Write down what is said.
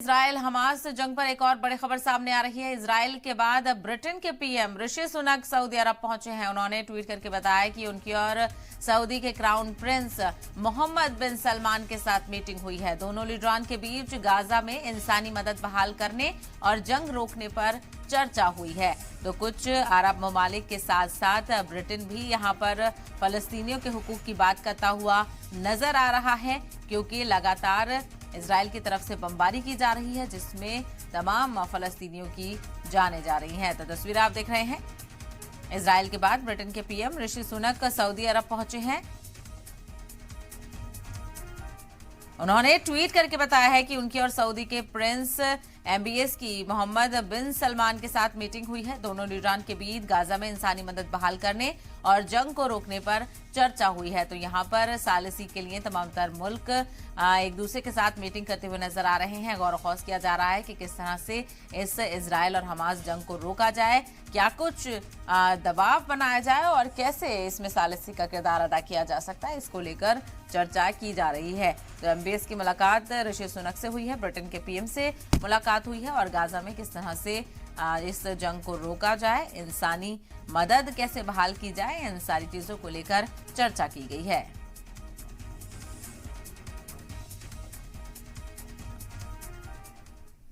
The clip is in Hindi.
इजराइल हमास जंग पर एक और बड़ी खबर सामने आ रही है। इजराइल के बाद अब ब्रिटेन के पीएम ऋषि सुनक सऊदी अरब पहुंचे हैं। उन्होंने ट्वीट करके बताया कि उनकी और सऊदी के क्राउन प्रिंस मोहम्मद बिन सलमान के साथ मीटिंग हुई है। दोनों लीडरान के बीच गाजा में इंसानी मदद बहाल करने और जंग रोकने पर चर्चा हुई है। तो कुछ अरब ममालिक के साथ साथ ब्रिटेन भी यहां पर फलस्तीनियों के हुकूक की बात करता हुआ नजर आ रहा है, क्योंकि लगातार इजराइल की तरफ से बमबारी की जा रही है, जिसमें तमाम फलस्तीनियों की जानें जा रही हैं। तो तस्वीर आप देख रहे हैं। इजराइल के बाद ब्रिटेन के पीएम ऋषि सुनक सऊदी अरब पहुंचे हैं। उन्होंने ट्वीट करके बताया है कि उनकी और सऊदी के प्रिंस एमबीएस की मोहम्मद बिन सलमान के साथ मीटिंग हुई है। दोनों लीडरान के बीच गाजा में इंसानी मदद बहाल करने और जंग को रोकने पर चर्चा हुई है। तो यहाँ पर सालिसी के लिए तमाम तर मुल्क एक दूसरे के साथ मीटिंग करते हुए नजर आ रहे हैं। गौर खौज किया जा रहा है कि किस तरह से इस इजराइल और हमास जंग को रोका जाए, क्या कुछ दबाव बनाया जाए और कैसे इसमें सालिसी का किरदार अदा किया जा सकता है, इसको लेकर चर्चा की जा रही है। तो एमबीएस की मुलाकात ऋषि सुनक से हुई है, ब्रिटेन के पीएम से मुलाकात हुई है और गाजा में किस तरह से इस जंग को रोका जाए, इंसानी मदद कैसे बहाल की जाए, इन सारी चीजों को लेकर चर्चा की गई है।